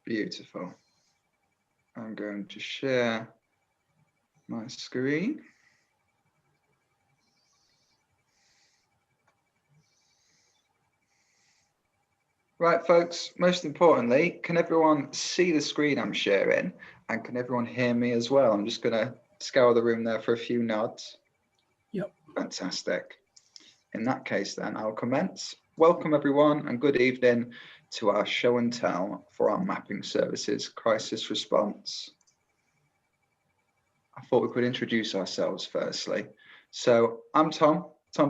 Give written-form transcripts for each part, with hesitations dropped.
Beautiful. I'm going to share my screen. Right, folks, most importantly, can everyone see the screen I'm sharing? And can everyone hear me as well? I'm just going to scour the room there for a few nods. Yep. Fantastic. In that case, then, I'll commence. Welcome, everyone, and good evening to our show and tell for our mapping services crisis response. I thought we could introduce ourselves firstly. So I'm Tom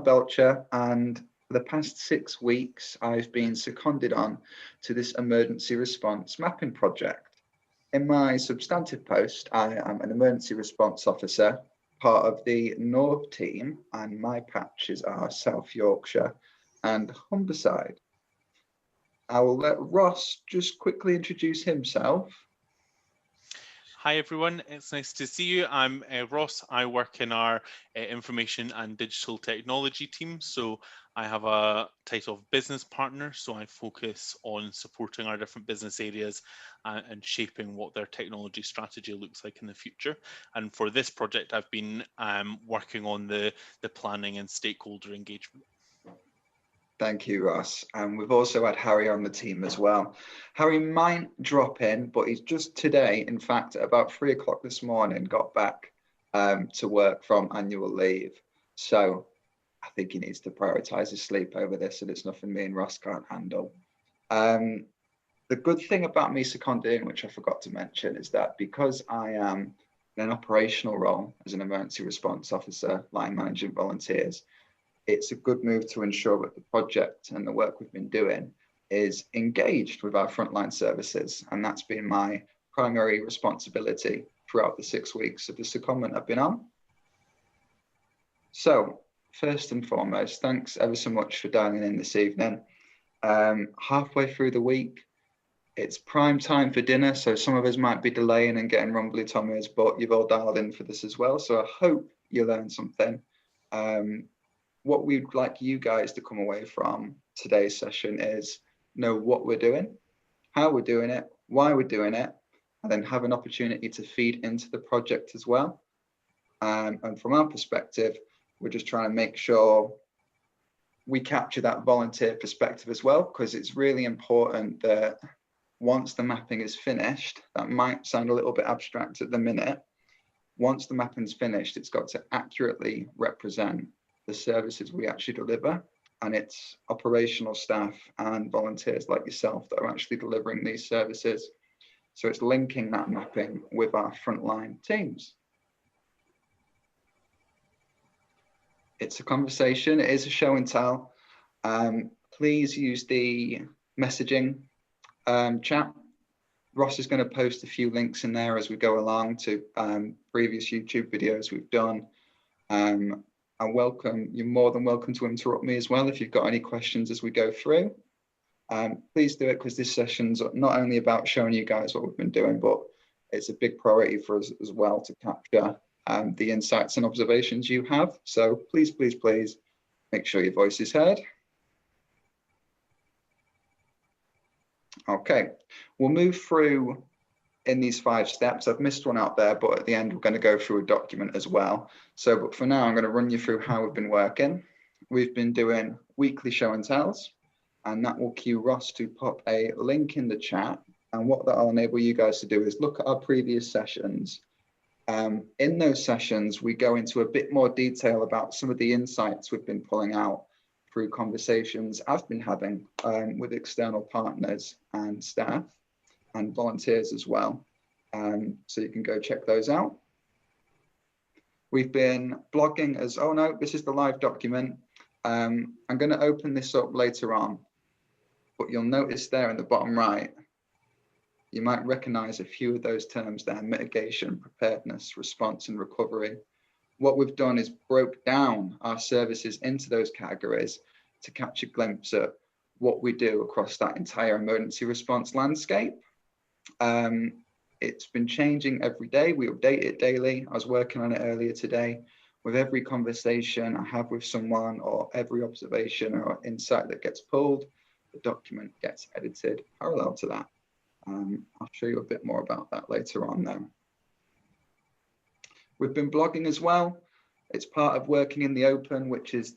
Belcher, and for the past 6 weeks, I've been seconded on to this emergency response mapping project. In my substantive post, I am an emergency response officer, part of the North team, and my patches are South Yorkshire and Humberside. I will let Ross just quickly introduce himself. Hi everyone, it's nice to see you. I'm Ross. I work in our information and digital technology team. So I have a title of business partner. So I focus on supporting our different business areas and shaping what their technology strategy looks like in the future. And for this project, I've been working on the planning and stakeholder engagement. Thank you, Ross. And we've also had Harry on the team as well. Harry might drop in, but he's just today, in fact, at about 3 o'clock this morning, got back to work from annual leave. So I think he needs to prioritize his sleep over this, and it's nothing me and Ross can't handle. The good thing about me seconded in, which I forgot to mention, is that because I am in an operational role as an emergency response officer, line managing volunteers, it's a good move to ensure that the project and the work we've been doing is engaged with our frontline services. And that's been my primary responsibility throughout the 6 weeks of the secondment I've been on. So first and foremost, thanks ever so much for dialing in this evening. Halfway through the week, it's prime time for dinner. So some of us might be delaying and getting rumbly tummies, but you've all dialed in for this as well. So I hope you learned something. What we'd like you guys to come away from today's session is know what we're doing, how we're doing it, why we're doing it, and then have an opportunity to feed into the project as well. And from our perspective, we're just trying to make sure we capture that volunteer perspective as well, because it's really important that once the mapping is finished, that might sound a little bit abstract at the minute, once the mapping's finished, it's got to accurately represent the services we actually deliver, and it's operational staff and volunteers like yourself that are actually delivering these services. So it's linking that mapping with our frontline teams. It's a conversation, it is a show and tell. Please use the messaging chat. Ross is going to post a few links in there as we go along to previous YouTube videos we've done. You're more than welcome to interrupt me as well if you've got any questions as we go through. Please do it, because this session's not only about showing you guys what we've been doing, but it's a big priority for us as well to capture the insights and observations you have. So please, please, please make sure your voice is heard. Okay, we'll move through in these 5 steps. I've missed one out there, but at the end, we're going to go through a document as well. So, but for now, I'm going to run you through how we've been working. We've been doing weekly show and tells, and that will cue Ross to pop a link in the chat. And what that'll enable you guys to do is look at our previous sessions. In those sessions, we go into a bit more detail about some of the insights we've been pulling out through conversations I've been having with external partners and staff and volunteers as well. So you can go check those out. We've been blogging as, oh no, this is the live document. I'm going to open this up later on, but you'll notice there in the bottom right, you might recognize a few of those terms there: mitigation, preparedness, response, and recovery. What we've done is broke down our services into those categories to catch a glimpse at what we do across that entire emergency response landscape. It's been changing every day. We update it daily. I was working on it earlier today. With every conversation I have with someone, or every observation or insight that gets pulled, the document gets edited parallel to that. I'll show you a bit more about that later on though. We've been blogging as well. It's part of working in the open, which is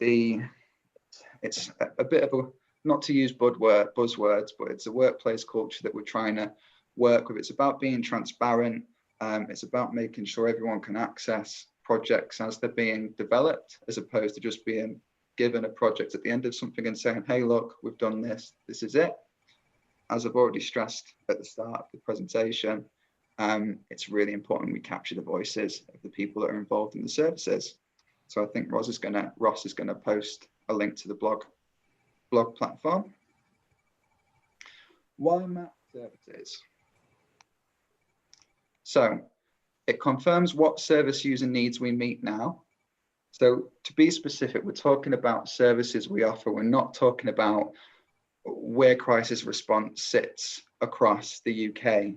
it's a bit of a, not to use buzzwords, but it's a workplace culture that we're trying to work with. It's about being transparent. It's about making sure everyone can access projects as they're being developed, as opposed to just being given a project at the end of something and saying, hey, look, we've done this, this is it. As I've already stressed at the start of the presentation, it's really important we capture the voices of the people that are involved in the services. So I think Ross is going to post a link to the blog platform. Why map services? So it confirms what service user needs we meet now. So to be specific, we're talking about services we offer. We're not talking about where crisis response sits across the UK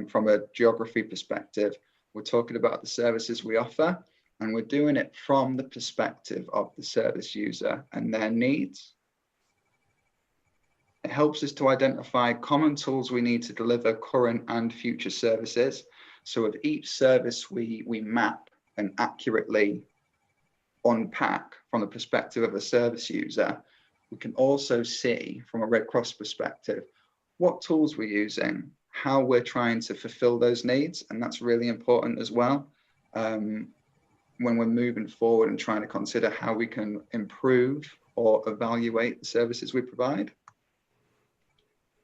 from a geography perspective. We're talking about the services we offer, and we're doing it from the perspective of the service user and their needs. It helps us to identify common tools we need to deliver current and future services. So with each service we map and accurately unpack from the perspective of a service user, we can also see from a Red Cross perspective what tools we're using, how we're trying to fulfill those needs. And that's really important as well when we're moving forward and trying to consider how we can improve or evaluate the services we provide.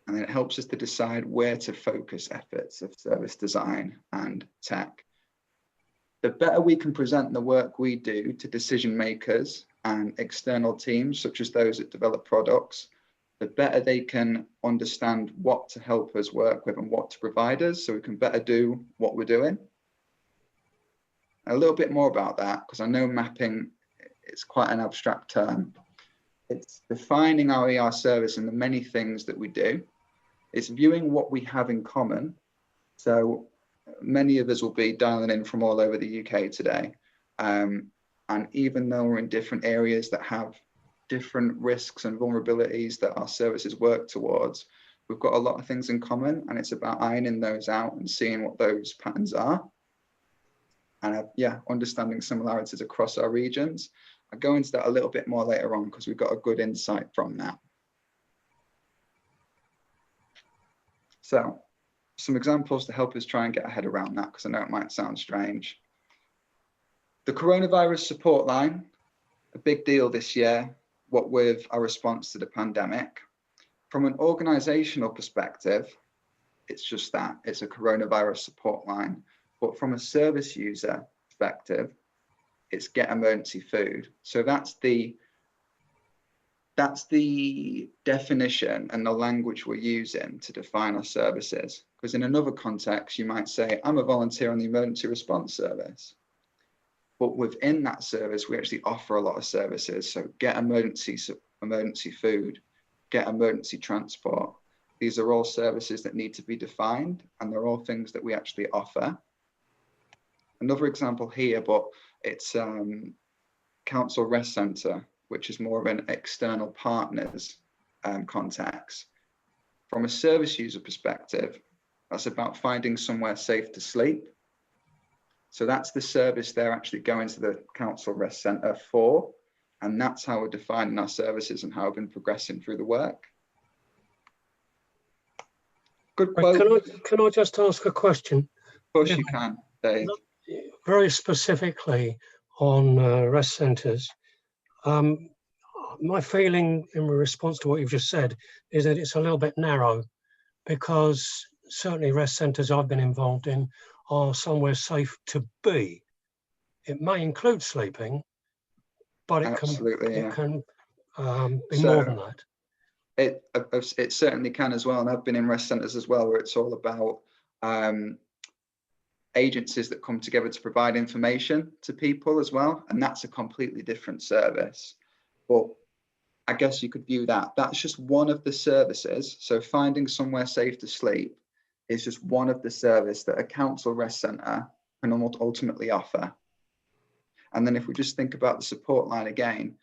And then it helps us to decide where to focus efforts of service design and tech. The better we can present the work we do to decision makers and external teams, such as those that develop products, the better they can understand what to help us work with and what to provide us, so we can better do what we're doing. A little bit more about that, because I know mapping is quite an abstract term. It's defining our ER service and the many things that we do. It's viewing what we have in common. So many of us will be dialing in from all over the UK today. And even though we're in different areas that have different risks and vulnerabilities that our services work towards, we've got a lot of things in common, and it's about ironing those out and seeing what those patterns are. And understanding similarities across our regions. I'll go into that a little bit more later on because we've got a good insight from that. So some examples to help us try and get our head around that, because I know it might sound strange. The coronavirus support line, a big deal this year, what with our response to the pandemic. From an organizational perspective, it's just that, it's a coronavirus support line. But from a service user perspective, it's get emergency food. So that's the definition and the language we're using to define our services. Because in another context, you might say, I'm a volunteer on the emergency response service. But within that service, we actually offer a lot of services. So get emergency food, get emergency transport. These are all services that need to be defined, and they're all things that we actually offer. Another example here, but it's Council Rest Centre, which is more of an external partners context. From a service user perspective, that's about finding somewhere safe to sleep. So that's the service they're actually going to the Council Rest Centre for. And that's how we're defining our services and how we've been progressing through the work. Good quote. Can I just ask a question? Of course you can, Dave. Very specifically on rest centres. My feeling in response to what you've just said is that it's a little bit narrow, because certainly rest centres I've been involved in are somewhere safe to be. It may include sleeping, but it can be more than that. It certainly can as well. And I've been in rest centres as well, where it's all about agencies that come together to provide information to people as well. And that's a completely different service. But I guess you could view that's just one of the services. So finding somewhere safe to sleep is just one of the services that a council rest centre can ultimately offer. And then if we just think about the support line again,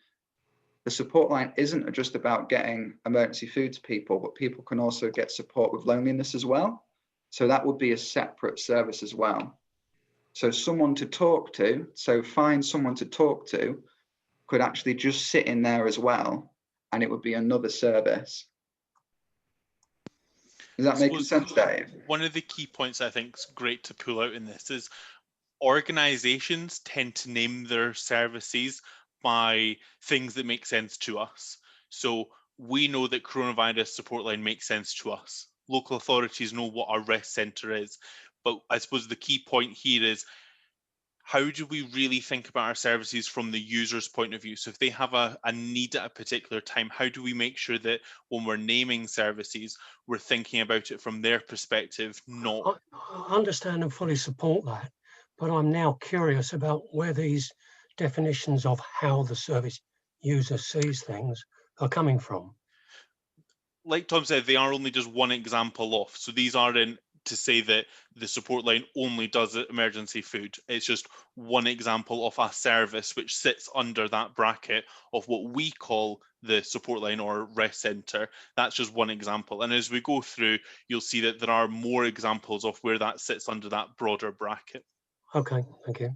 the support line isn't just about getting emergency food to people, but people can also get support with loneliness as well. So that would be a separate service as well. So someone to talk to, so find someone to talk to, could actually just sit in there as well, and it would be another service. Is that making sense, Dave? One of the key points I think is great to pull out in this is organizations tend to name their services by things that make sense to us. So we know that coronavirus support line makes sense to us. Local authorities know what our rest centre is. But I suppose the key point here is, how do we really think about our services from the user's point of view? So if they have a need at a particular time, how do we make sure that when we're naming services, we're thinking about it from their perspective, not... I understand and fully support that, but I'm now curious about where these definitions of how the service user sees things are coming from. Like Tom said, they are only just one example off. So these aren't to say that the support line only does emergency food. It's just one example of a service which sits under that bracket of what we call the support line or rest centre. That's just one example. And as we go through, you'll see that there are more examples of where that sits under that broader bracket. Okay, thank you.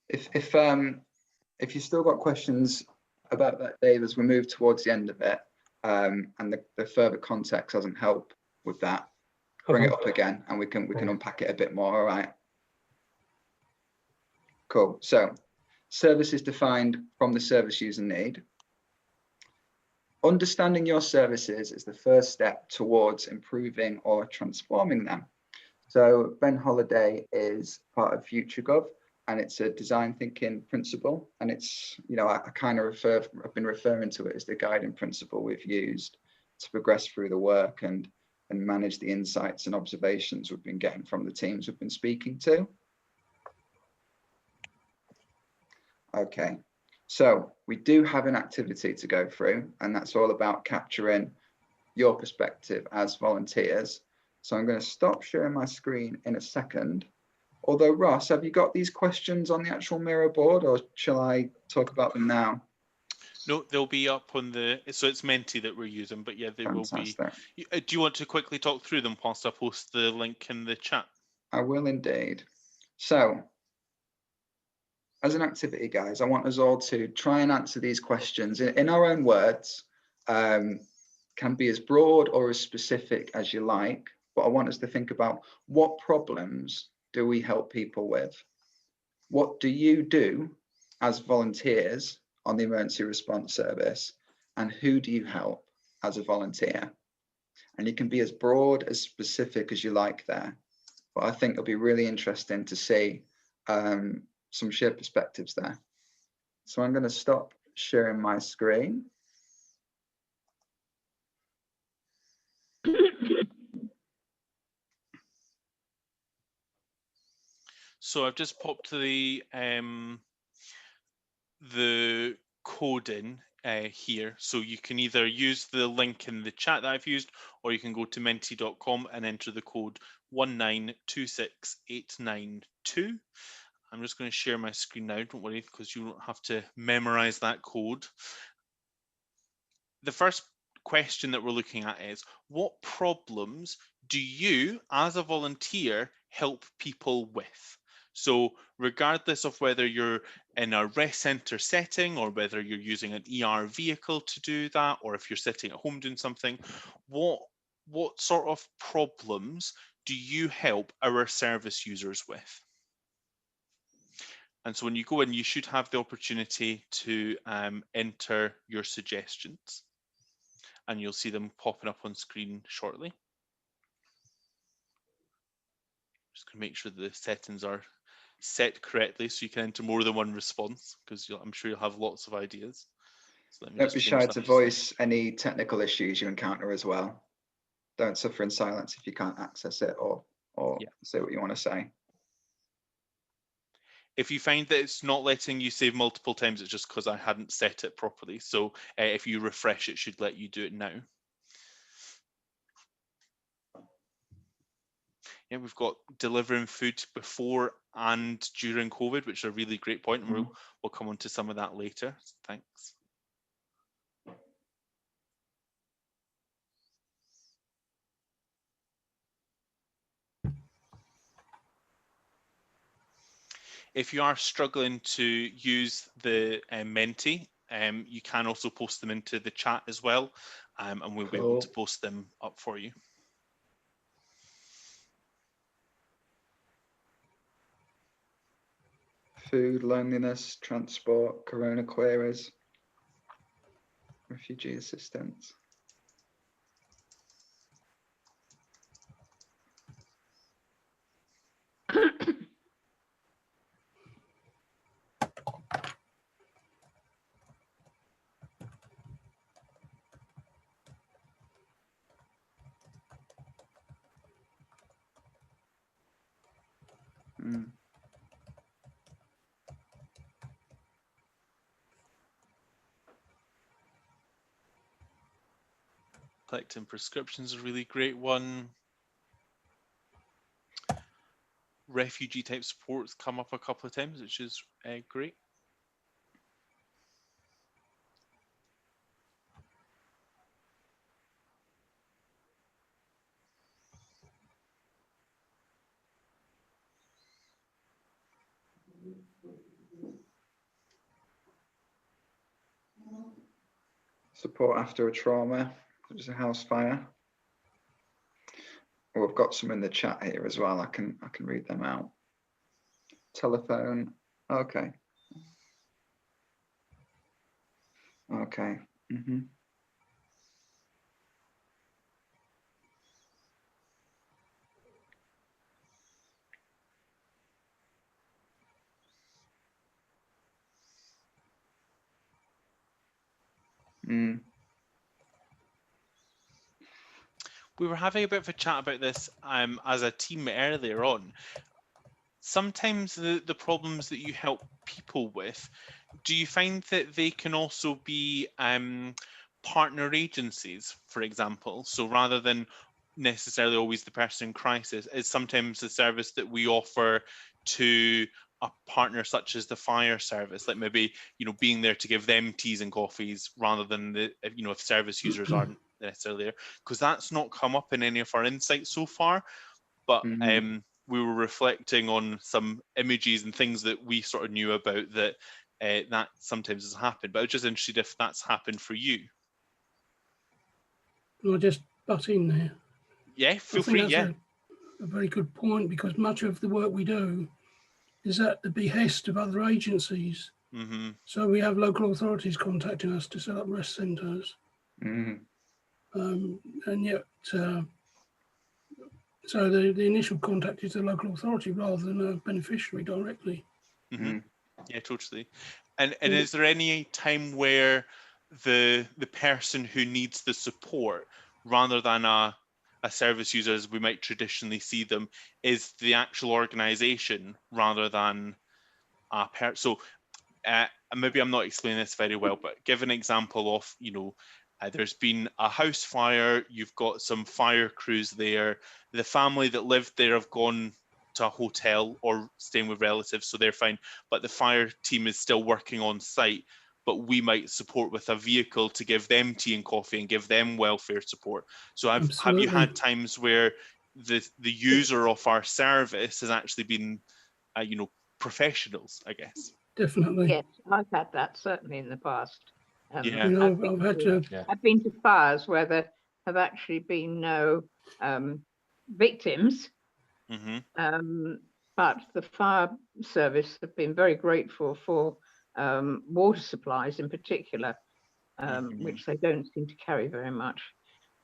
If you've still got questions about that, Dave, as we move towards the end of it, and the further context doesn't help with that, bring it up again, and we can unpack it a bit more. All right. Cool. So, service is defined from the service user need. Understanding your services is the first step towards improving or transforming them. So, Ben Holiday is part of FutureGov, and it's a design thinking principle. And it's, I've been referring to it as the guiding principle we've used to progress through the work and manage the insights and observations we've been getting from the teams we've been speaking to. Okay, so we do have an activity to go through, and that's all about capturing your perspective as volunteers. So I'm going to stop sharing my screen in a second. Although, Ross, have you got these questions on the actual Miro board, or shall I talk about them now? No, they'll be up on the, so it's Menti that we're using, but yeah, they Fantastic. will be. Do you want to quickly talk through them whilst I post the link in the chat? I will indeed. So, as an activity, guys, I want us all to try and answer these questions in our own words. Can be as broad or as specific as you like, but I want us to think about, what problems do we help people with? What do you do as volunteers on the emergency response service, and who do you help as a volunteer? And you can be as broad, as specific as you like there, but I think it'll be really interesting to see some shared perspectives there. So I'm going to stop sharing my screen. So I've just popped the code in here. So you can either use the link in the chat that I've used, or you can go to menti.com and enter the code 1926892. I'm just going to share my screen now, don't worry, because you don't have to memorize that code. The first question that we're looking at is, what problems do you as a volunteer help people with? So regardless of whether you're in a rest center setting, or whether you're using an ER vehicle to do that, or if you're sitting at home doing something, what sort of problems do you help our service users with? And so when you go in, you should have the opportunity to enter your suggestions, and you'll see them popping up on screen shortly. Just going to make sure the settings are set correctly so you can enter more than one response, because I'm sure you'll have lots of ideas. So let me Don't be shy to voice any technical issues you encounter as well. Don't suffer in silence if you can't access it, or say what you want to say. If you find that it's not letting you save multiple times, it's just because I hadn't set it properly. So if you refresh, it should let you do it now. Yeah, we've got delivering food before and during COVID, which is a really great point, and we'll come on to some of that later. Thanks. If you are struggling to use the Menti, you can also post them into the chat as well, and we'll be able to Cool. post them up for you. Food, loneliness, transport, corona queries, refugee assistance. Mm. Collecting prescriptions is a really great one. Refugee type support's come up a couple of times, which is great. Support after a trauma, such as a house fire. Oh, I've got some in the chat here as well. I can read them out. Telephone. Okay. Okay. Mm-hmm. Mm. We were having a bit of a chat about this as a team earlier on. Sometimes the problems that you help people with, do you find that they can also be partner agencies, for example? So rather than necessarily always the person in crisis, is sometimes the service that we offer to a partner such as the fire service, like maybe, you know, being there to give them teas and coffees rather than the, you know, if service users aren't necessarily there, because that's not come up in any of our insights so far. But we were reflecting on some images and things that we sort of knew about that that sometimes has happened. But I was just interested if that's happened for you. Can I just butt in there? Yeah, feel free. That's a very good point, because much of the work we do is at the behest of other agencies. Mm-hmm. So we have local authorities contacting us to set up rest centres. Mm. And yet, so the initial contact is the local authority rather than a beneficiary directly. Mm-hmm. Yeah, totally. And is there any time where the person who needs the support, rather than a service user as we might traditionally see them, is the actual organisation rather than a person? So maybe I'm not explaining this very well, but give an example of, you know, there's been a house fire, you've got some fire crews there, the family that lived there have gone to a hotel or staying with relatives, so they're fine, but the fire team is still working on site, but we might support with a vehicle to give them tea and coffee and give them welfare support. So have you had times where the user of our service has actually been, you know, professionals, I guess? Definitely. Yes, I've had that certainly in the past. Yeah. You know, I've been to fires where there have actually been no victims, but the fire service have been very grateful for water supplies in particular, which they don't seem to carry very much.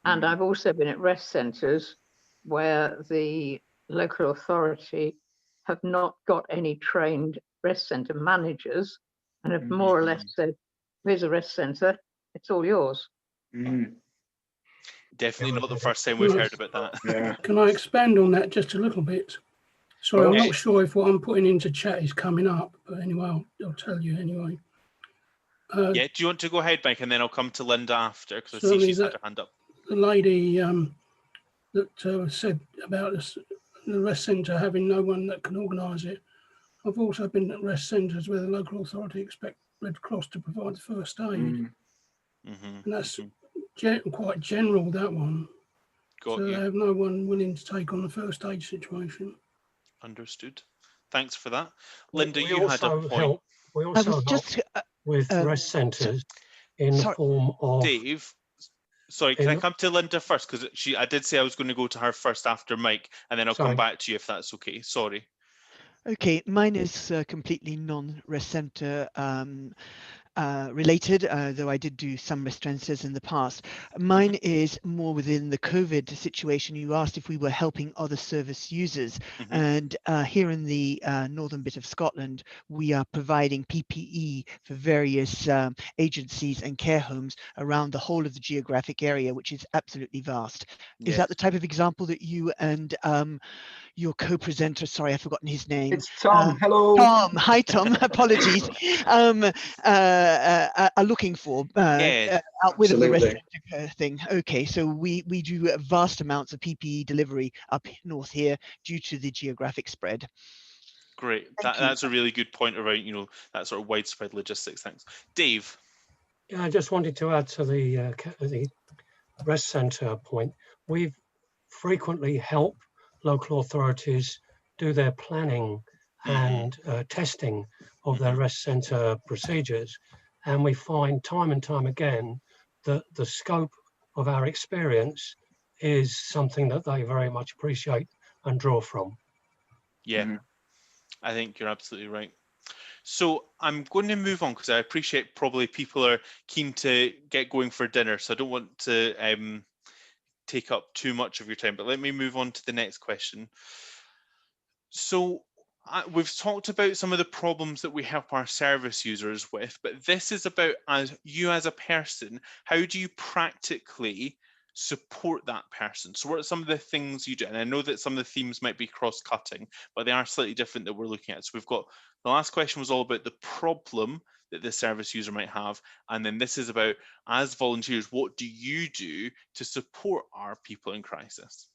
And I've also been at rest centres where the local authority have not got any trained rest centre managers and have more or less said, here's a rest centre, it's all yours. Definitely not the first time we've heard about that. Yeah. Can I expand on that just a little bit? Sorry, I'm not sure if what I'm putting into chat is coming up, but anyway, I'll tell you anyway. Yeah, do you want to go ahead, Mike, and then I'll come to Linda after, because I see she's had her hand up. The lady that said about the rest centre having no one that can organise it. I've also been at rest centres where the local authority expect Red Cross to provide the first aid. And that's quite general, that one. Got so you. they have no one willing to take on the first aid situation. Understood. Thanks for that. Linda, We you had a also point. help. We I also was help just with rest centres in the sorry. form of. Dave, sorry, can I come to Linda first? Because I did say I was going to go to her first after Mike, and then I'll come back to you if that's okay. Sorry. Okay, mine is completely non-rest centre related, though I did do some rest centres in the past. Mine is more within the COVID situation. You asked if we were helping other service users, and here in the northern bit of Scotland, we are providing PPE for various agencies and care homes around the whole of the geographic area, which is absolutely vast. Is that the type of example that you and your co-presenter, sorry, I've forgotten his name. It's Tom. Hello. Tom. Hi, Tom. Apologies. Are looking for out with the rest center thing. Okay, so we do vast amounts of PPE delivery up north here due to the geographic spread. Great. That's a really good point around, you know, that sort of widespread logistics. Thanks. Dave. Yeah, I just wanted to add to the rest centre point. We've frequently helped local authorities do their planning and testing of their rest centre procedures. And we find time and time again that the scope of our experience is something that they very much appreciate and draw from. Yeah, I think you're absolutely right. So I'm going to move on because I appreciate probably people are keen to get going for dinner. So I don't want to take up too much of your time, but let me move on to the next question. So we've talked about some of the problems that we help our service users with, but this is about you as a person. How do you practically support that person? So what are some of the things you do? And I know that some of the themes might be cross-cutting, but they are slightly different that we're looking at. So we've got, the last question was all about the problem that the service user might have. And then this is about, as volunteers, what do you do to support our people in crisis?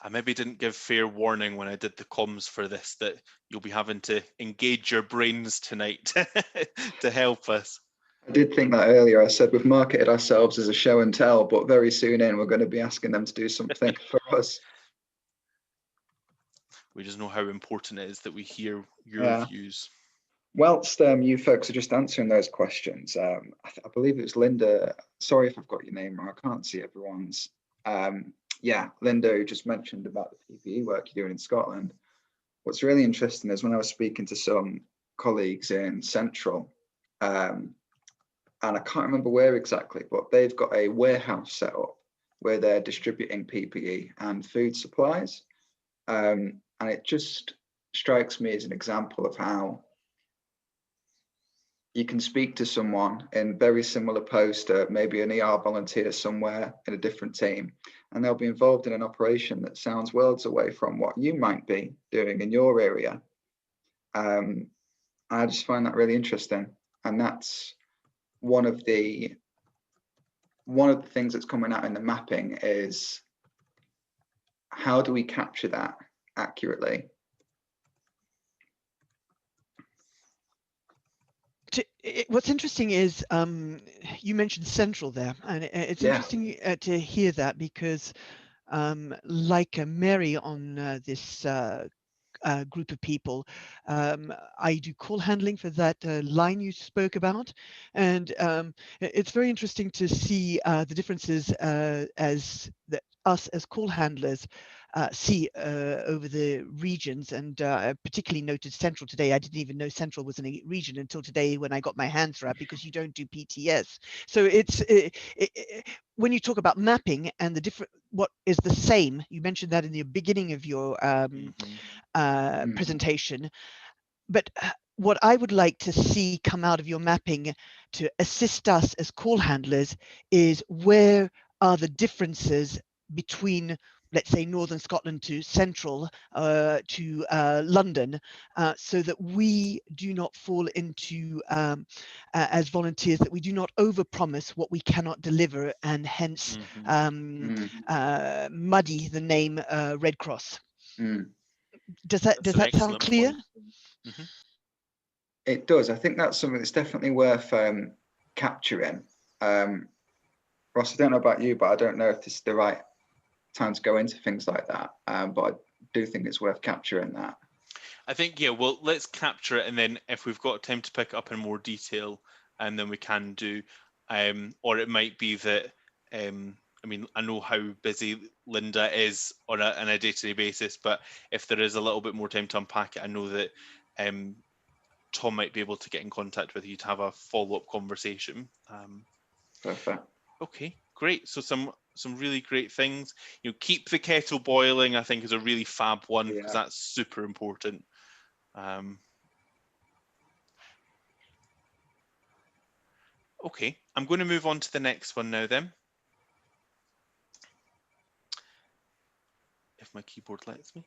I maybe didn't give fair warning when I did the comms for this that you'll be having to engage your brains tonight to help us. I did think that earlier. I said we've marketed ourselves as a show and tell, but very soon in we're going to be asking them to do something for us. We just know how important it is that we hear your views. Whilst you folks are just answering those questions, I believe it was Linda. Sorry if I've got your name wrong. I can't see everyone's. Yeah, Linda, who just mentioned about the PPE work you're doing in Scotland. What's really interesting is when I was speaking to some colleagues in Central, and I can't remember where exactly, but they've got a warehouse set up where they're distributing PPE and food supplies. And it just strikes me as an example of how you can speak to someone in very similar post, maybe an ER volunteer somewhere in a different team, and they'll be involved in an operation that sounds worlds away from what you might be doing in your area. I just find that really interesting, and that's one of the things that's coming out in the mapping is how do we capture that accurately? What's interesting is you mentioned Central there, and it's interesting to hear that because like Mary on this group of people, I do call handling for that line you spoke about, and it's very interesting to see the differences as us as call handlers see over the regions, and I particularly noted Central today. I didn't even know Central was in a region until today when I got my hands wrapped, because you don't do PTS. So it's when you talk about mapping and the different, what is the same, you mentioned that in the beginning of your presentation, but what I would like to see come out of your mapping to assist us as call handlers is where are the differences between, let's say, Northern Scotland to Central to London, so that we do not fall into, as volunteers, that we do not overpromise what we cannot deliver, and hence muddy the name Red Cross. Does that sound clear? It does. I think that's something that's definitely worth capturing. Ross, I don't know about you, but I don't know if this is the right time to go into things like that. But I do think it's worth capturing that. I think, yeah, well, let's capture it, and then if we've got time to pick up in more detail, and then we can do, or it might be that, I mean, I know how busy Linda is on a day-to-day basis, but if there is a little bit more time to unpack it, I know that Tom might be able to get in contact with you to have a follow-up conversation. Perfect. Okay, great. So some really great things. You know, keep the kettle boiling, I think, is a really fab one, because that's super important. Okay, I'm going to move on to the next one now then. If my keyboard lets me.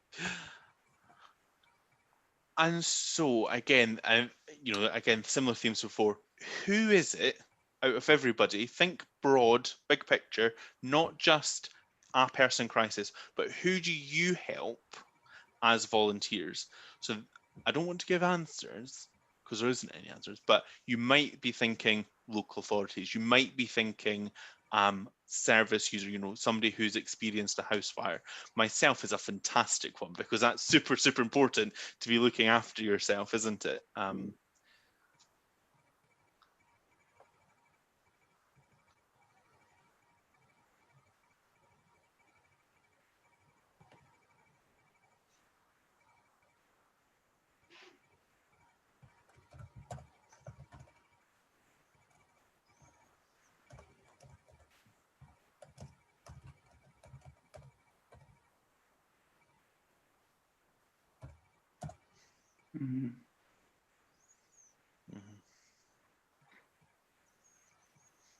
And so again, you know, again, similar themes before. Who is it out of everybody? Think broad, big picture, not just a person crisis, but who do you help as volunteers? So I don't want to give answers because there isn't any answers, but you might be thinking local authorities. You might be thinking service user, you know, somebody who's experienced a house fire. Myself is a fantastic one because that's super, super important to be looking after yourself, isn't it?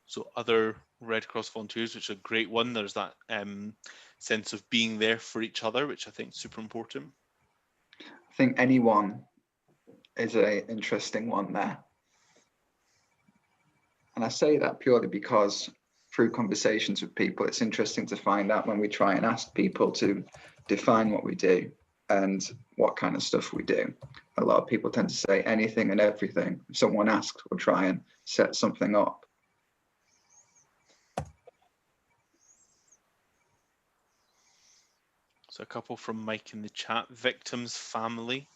So other Red Cross volunteers, which is a great one. There's that sense of being there for each other, which I think is super important. I think anyone is an interesting one there. And I say that purely because through conversations with people, it's interesting to find out when we try and ask people to define what we do and what kind of stuff we do. A lot of people tend to say anything and everything. If someone asks, we'll try and set something up. So a couple from Mike in the chat: victims, family,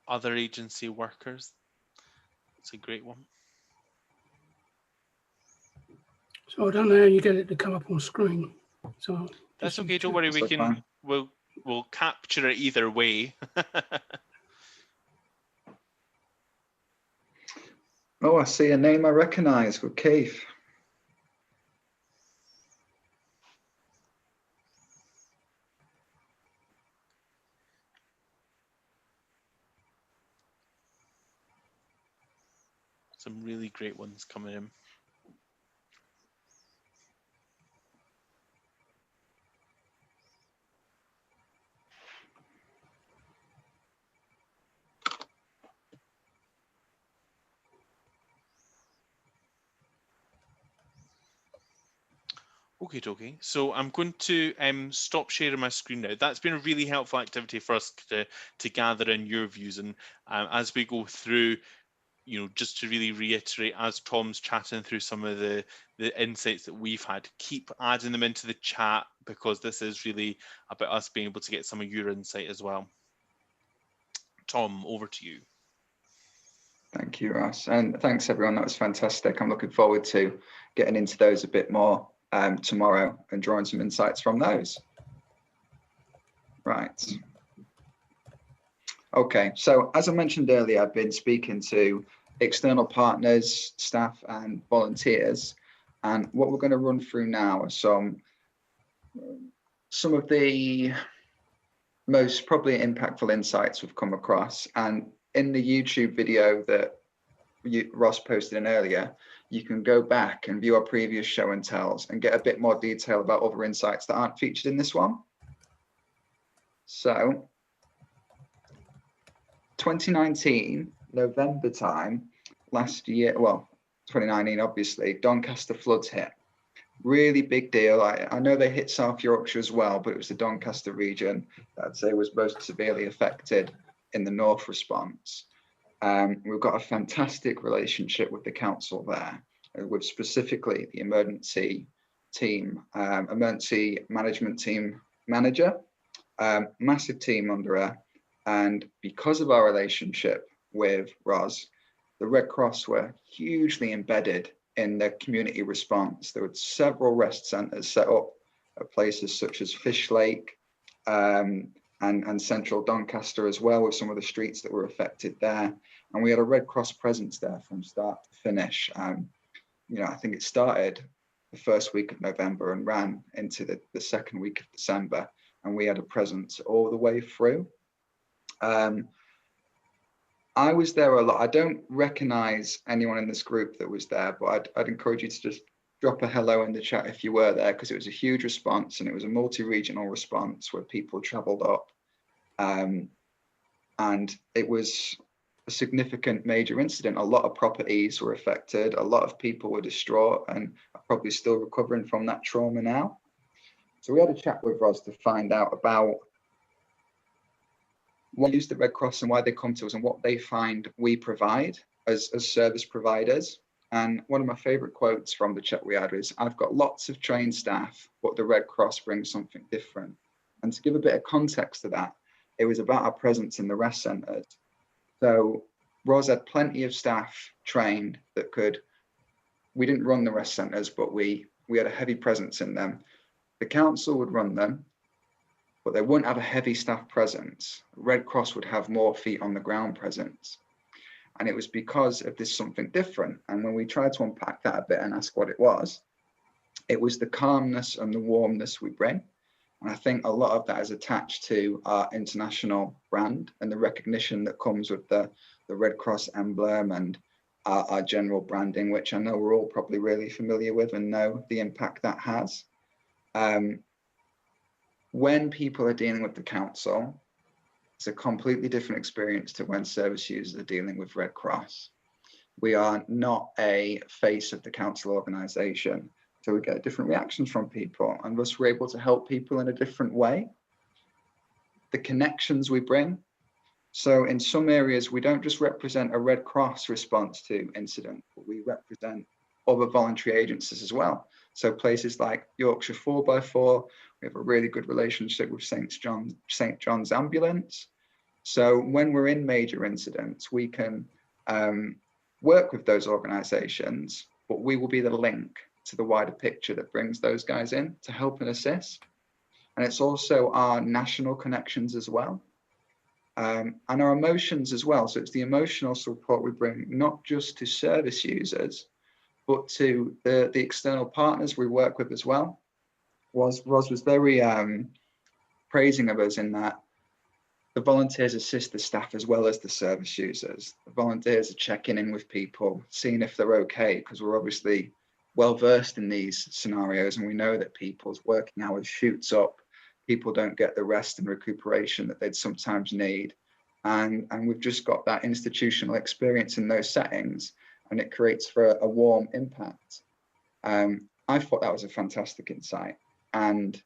other agency workers. It's a great one. So I don't know how you get it to come up on screen. So that's okay. Don't worry. We'll capture it either way. Oh, I see a name I recognise with Keith. Some really great ones coming in. Okay. So I'm going to stop sharing my screen now. That's been a really helpful activity for us to gather in your views, and as we go through, you know, just to really reiterate, as Tom's chatting through some of the insights that we've had, keep adding them into the chat, because this is really about us being able to get some of your insight as well. Tom, over to you. Thank you, Ross. And thanks, everyone. That was fantastic. I'm looking forward to getting into those a bit more tomorrow and drawing some insights from those. Right. Okay, so as I mentioned earlier, I've been speaking to external partners, staff and volunteers. And what we're going to run through now are some of the most probably impactful insights we've come across. And in the YouTube video that Ross posted in earlier, you can go back and view our previous show and tells and get a bit more detail about other insights that aren't featured in this one. So 2019, November time, last year, well, 2019, obviously, Doncaster floods hit. Really big deal. I know they hit South Yorkshire as well, but it was the Doncaster region that I'd say was most severely affected in the North response. We've got a fantastic relationship with the council there. with specifically the emergency team, emergency management team manager, massive team under her. And because of our relationship with Ros, the Red Cross were hugely embedded in the community response. There were several rest centres set up at places such as Fish Lake and central Doncaster as well, with some of the streets that were affected there. And we had a Red Cross presence there from start to finish. You know, I think it started the first week of November and ran into the second week of December, and we had a presence all the way through. I was there a lot. I don't recognize anyone in this group that was there, but I'd encourage you to just drop a hello in the chat if you were there, because it was a huge response, and it was a multi-regional response where people traveled up. And it was a significant major incident. A lot of properties were affected. A lot of people were distraught and are probably still recovering from that trauma now. So we had a chat with Ros to find out about why they use the Red Cross and why they come to us and what they find we provide as service providers. And one of my favorite quotes from the chat we had is, "I've got lots of trained staff, but the Red Cross brings something different." And to give a bit of context to that, it was about our presence in the rest centres. So Ros had plenty of staff trained that we didn't run the rest centres, but we had a heavy presence in them. The council would run them, but they wouldn't have a heavy staff presence. Red Cross would have more feet on the ground presence. And it was because of this something different. And when we tried to unpack that a bit and ask what it was the calmness and the warmness we bring. And I think a lot of that is attached to our international brand and the recognition that comes with the Red Cross emblem and our general branding, which I know we're all probably really familiar with and know the impact that has. When people are dealing with the council, it's a completely different experience to when service users are dealing with Red Cross. We are not a face of the council organisation, so we get different reactions from people, and thus we're able to help people in a different way. The connections we bring. So in some areas, we don't just represent a Red Cross response to incident, but we represent other voluntary agencies as well. So places like Yorkshire 4x4, we have a really good relationship with St. John's Ambulance. So when we're in major incidents, we can work with those organisations, but we will be the link to the wider picture that brings those guys in to help and assist. And it's also our national connections as well. And our emotions as well. So it's the emotional support we bring, not just to service users, but to the external partners we work with as well. Ros was very praising of us in that the volunteers assist the staff as well as the service users. The volunteers are checking in with people, seeing if they're okay, because we're obviously well versed in these scenarios, and we know that people's working hours shoots up. People don't get the rest and recuperation that they'd sometimes need. And we've just got that institutional experience in those settings, and it creates for a warm impact. I thought that was a fantastic insight. And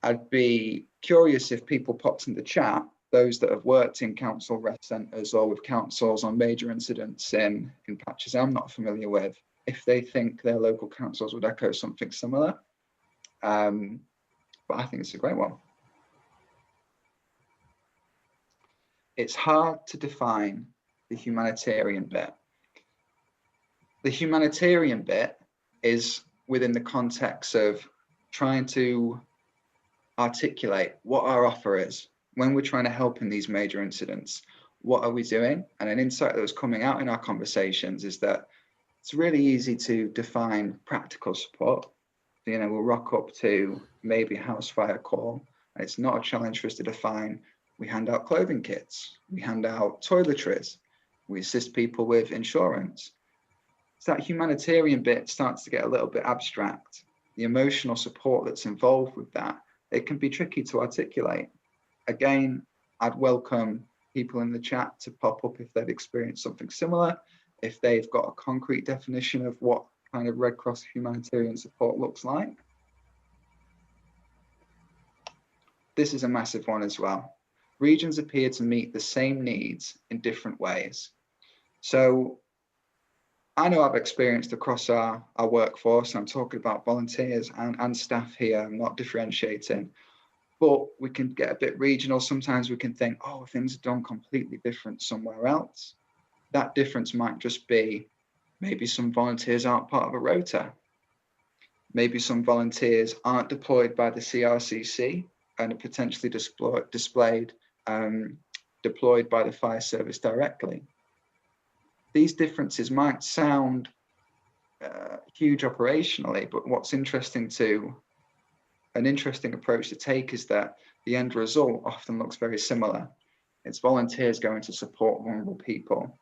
I'd be curious if people popped in the chat, those that have worked in council rest centres or with councils on major incidents in patches I'm not familiar with, if they think their local councils would echo something similar. But I think it's a great one. It's hard to define the humanitarian bit. The humanitarian bit is within the context of trying to articulate what our offer is. When we're trying to help in these major incidents, what are we doing? And an insight that was coming out in our conversations is that it's really easy to define practical support. You know, we'll rock up to maybe a house fire call, and it's not a challenge for us to define. We hand out clothing kits, we hand out toiletries, we assist people with insurance. So that humanitarian bit starts to get a little bit abstract. The emotional support that's involved with that, it can be tricky to articulate. Again, I'd welcome people in the chat to pop up if they've experienced something similar, if they've got a concrete definition of what kind of Red Cross humanitarian support looks like. This is a massive one as well. Regions appear to meet the same needs in different ways. So I know I've experienced across our workforce, I'm talking about volunteers and staff here, I'm not differentiating, but we can get a bit regional. Sometimes we can think, oh, things are done completely different somewhere else. That difference might just be maybe some volunteers aren't part of a rota. Maybe some volunteers aren't deployed by the CRCC and are potentially deployed by the fire service directly. These differences might sound huge operationally, but what's interesting an interesting approach to take is that the end result often looks very similar. It's volunteers going to support vulnerable people.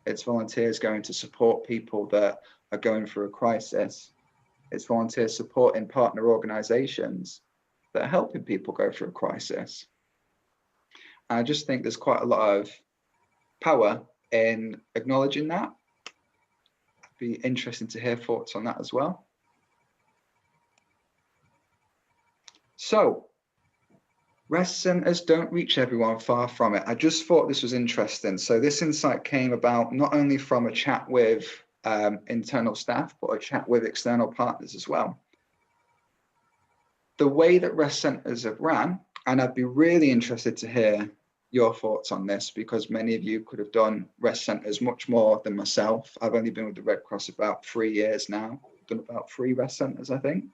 It's volunteers going to support people that are going through a crisis. It's volunteers supporting partner organizations that are helping people go through a crisis. I just think there's quite a lot of power in acknowledging that. It'd be interesting to hear thoughts on that as well. So, rest centers don't reach everyone, far from it. I just thought this was interesting. So this insight came about not only from a chat with internal staff, but a chat with external partners as well. The way that rest centers have ran, and I'd be really interested to hear your thoughts on this, because many of you could have done rest centers much more than myself. I've only been with the Red Cross about 3 years now, done about 3 rest centers, I think.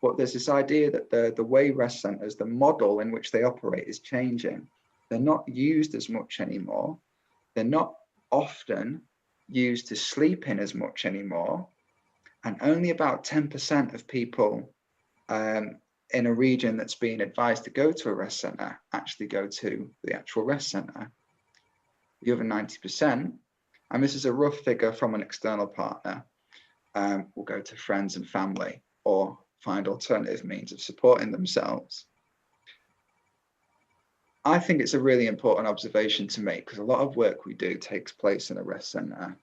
But there's this idea that the way rest centers, the model in which they operate is changing. They're not used as much anymore. They're not often used to sleep in as much anymore. And only about 10% of people in a region that's being advised to go to a rest center actually go to the actual rest center. The other 90%, and this is a rough figure from an external partner, will go to friends and family or find alternative means of supporting themselves. I think it's a really important observation to make, because a lot of work we do takes place in a rest center.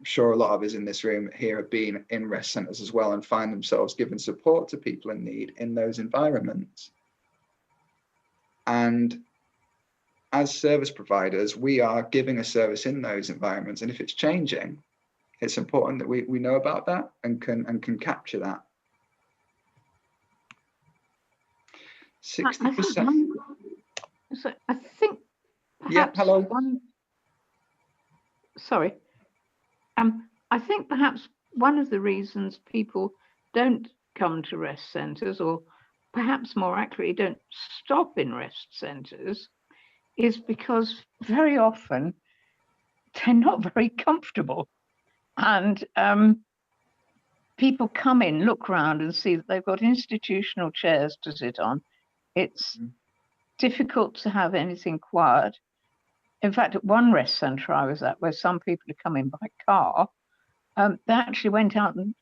I'm sure a lot of us in this room here have been in rest centers as well and find themselves giving support to people in need in those environments. And as service providers, we are giving a service in those environments. And if it's changing, it's important that we know about that and can capture that. 60%. I think perhaps sorry. I think perhaps one of the reasons people don't come to rest centres, or perhaps more accurately, don't stop in rest centres, is because very often they're not very comfortable. And people come in, look around and see that they've got institutional chairs to sit on. It's difficult to have anything quiet. In fact, at one rest centre I was at, where some people had come in by car, they actually went out and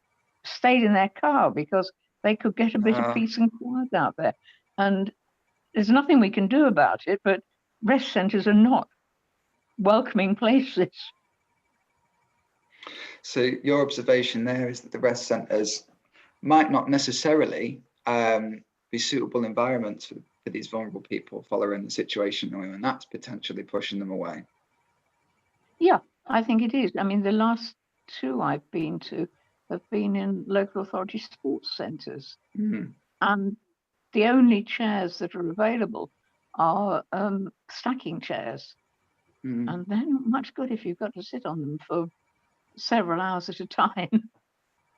stayed in their car because they could get a bit of peace and quiet out there. And there's nothing we can do about it, but rest centres are not welcoming places. So your observation there is that the rest centres might not necessarily be suitable environments for these vulnerable people following the situation, and that's potentially pushing them away. Yeah, I think it is. I mean, the last 2 I've been to have been in local authority sports centres. And the only chairs that are available are stacking chairs. And they're not much good if you've got to sit on them for several hours at a time.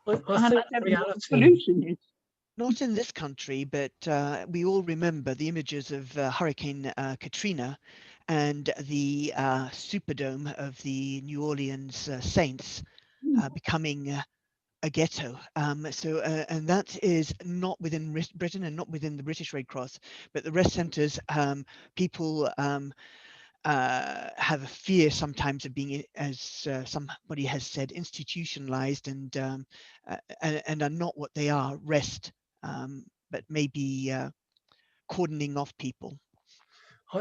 I think the reality, solution is. Not in this country, but we all remember the images of Hurricane Katrina and the Superdome of the New Orleans Saints becoming a ghetto. And that is not within Britain and not within the British Red Cross, but the rest centres, people have a fear sometimes of being, as somebody has said, institutionalized and are not what they are, rest, but maybe cordoning off people.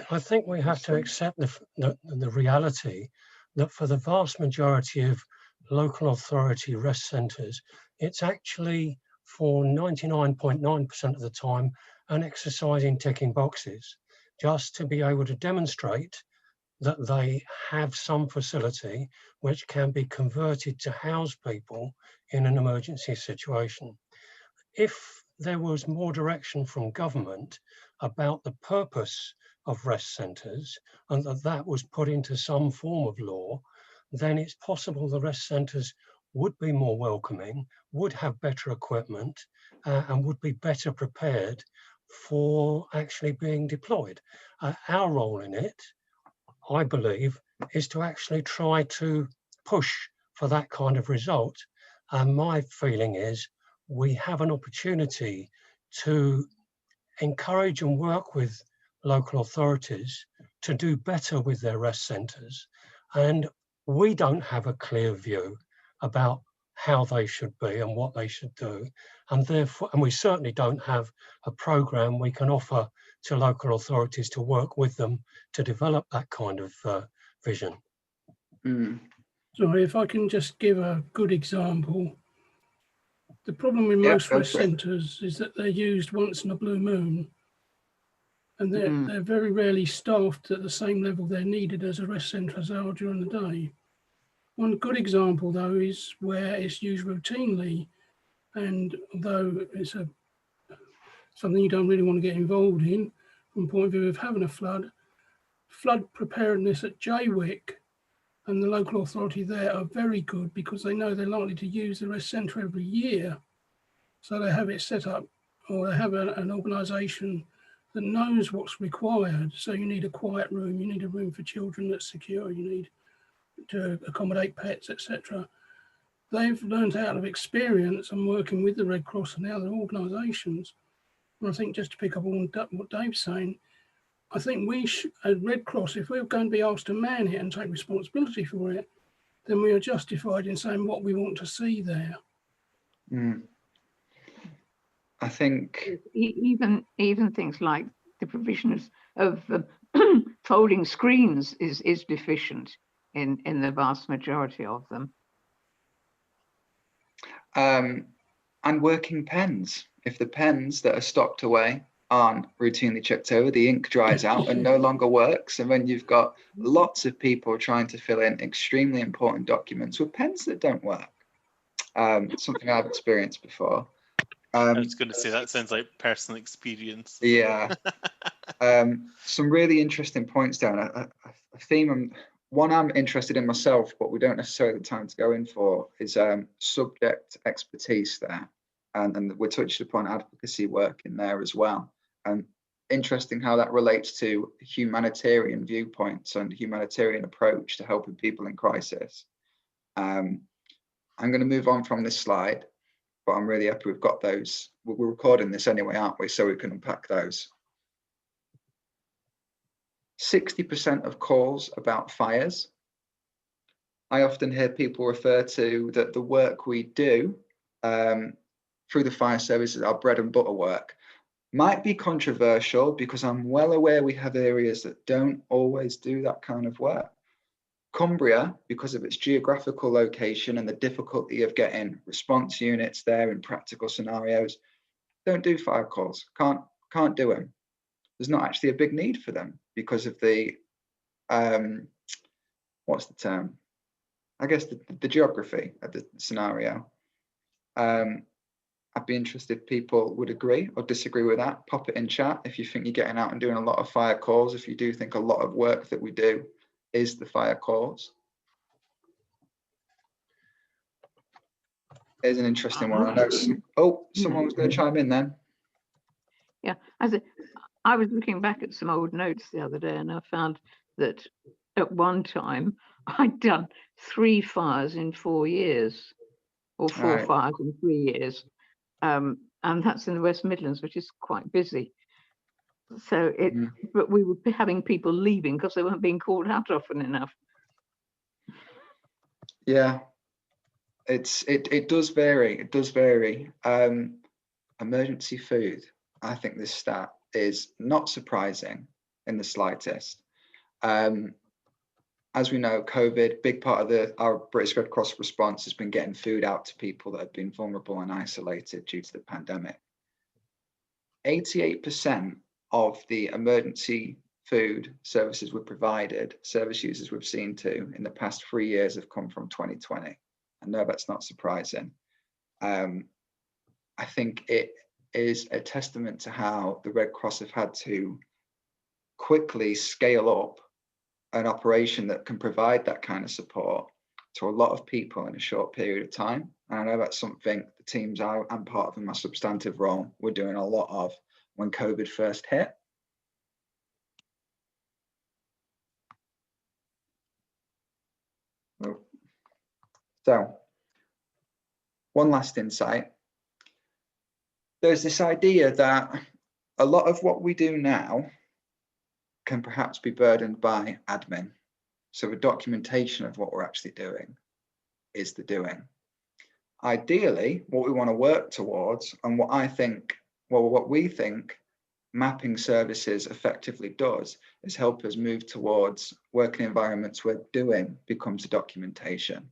I think we have to accept the reality that for the vast majority of local authority rest centres, it's actually for 99.9% of the time an exercise in ticking boxes, just to be able to demonstrate that they have some facility which can be converted to house people in an emergency situation. If there was more direction from government about the purpose of rest centres and that was put into some form of law, then it's possible the rest centres would be more welcoming, would have better equipment, and would be better prepared for actually being deployed. Our role in it, I believe, is to actually try to push for that kind of result. And my feeling is we have an opportunity to encourage and work with local authorities to do better with their rest centres. And we don't have a clear view about how they should be and what they should do. And therefore, and we certainly don't have a programme we can offer to local authorities to work with them to develop that kind of vision. Sorry, if I can just give a good example. The problem with most rest centres is that they're used once in a blue moon, and they're very rarely staffed at the same level they're needed as a rest centre as they are during the day. One good example, though, is where it's used routinely, and although it's something you don't really want to get involved in from the point of view of having a flood preparedness at Jaywick and the local authority there are very good because they know they're likely to use the rest centre every year. So they have it set up, or they have an organisation that knows what's required. So you need a quiet room, you need a room for children that's secure, you need to accommodate pets, etc. They've learned out of experience and working with the Red Cross and the other organisations. And I think just to pick up on what Dave's saying, I think we at Red Cross, if we're going to be asked to man it and take responsibility for it, then we are justified in saying what we want to see there. I think even things like the provision of folding screens is deficient in the vast majority of them. And working pens. If the pens that are stocked away aren't routinely checked over, the ink dries out and no longer works. And when you've got lots of people trying to fill in extremely important documents with pens that don't work, something I've experienced before. I was going to say that sounds like personal experience. Yeah. Some really interesting points down. A theme, one I'm interested in myself, but we don't necessarily have time to go in for, is subject expertise there. And we touched upon advocacy work in there as well. And interesting how that relates to humanitarian viewpoints and humanitarian approach to helping people in crisis. I'm going to move on from this slide, but I'm really happy we've got those. We're recording this anyway, aren't we? So we can unpack those. 60% of calls about fires. I often hear people refer to that the work we do through the fire service is our bread and butter work. Might be controversial because I'm well aware we have areas that don't always do that kind of work. Cumbria, because of its geographical location and the difficulty of getting response units there in practical scenarios, don't do fire calls, can't do them. There's not actually a big need for them because of the, what's the term? I guess the geography of the scenario. I'd be interested if people would agree or disagree with that. Pop it in chat if you think you're getting out and doing a lot of fire calls, if you do think a lot of work that we do is the fire calls. Here's an interesting one. I know someone was going to chime in then. Yeah, I was looking back at some old notes the other day and I found that at one time I'd done 3 fires in 4 years, or 4 fires in 3 years. And that's in the West Midlands, which is quite busy. So but we were having people leaving because they weren't being called out often enough. Yeah, it does vary. It does vary. Emergency food. I think this stat is not surprising in the slightest. As we know, COVID, big part of our British Red Cross response has been getting food out to people that have been vulnerable and isolated due to the pandemic. 88% of the emergency food services we've provided, service users we've seen to in the past 3 years have come from 2020. I know that's not surprising. I think it is a testament to how the Red Cross have had to quickly scale up an operation that can provide that kind of support to a lot of people in a short period of time. And I know that's something the teams I'm part of in my substantive role, we're doing a lot of when COVID first hit. So, one last insight. There's this idea that a lot of what we do now can perhaps be burdened by admin. So the documentation of what we're actually doing is the doing. Ideally, what we want to work towards, and what we think mapping services effectively does, is help us move towards working environments where doing becomes a documentation.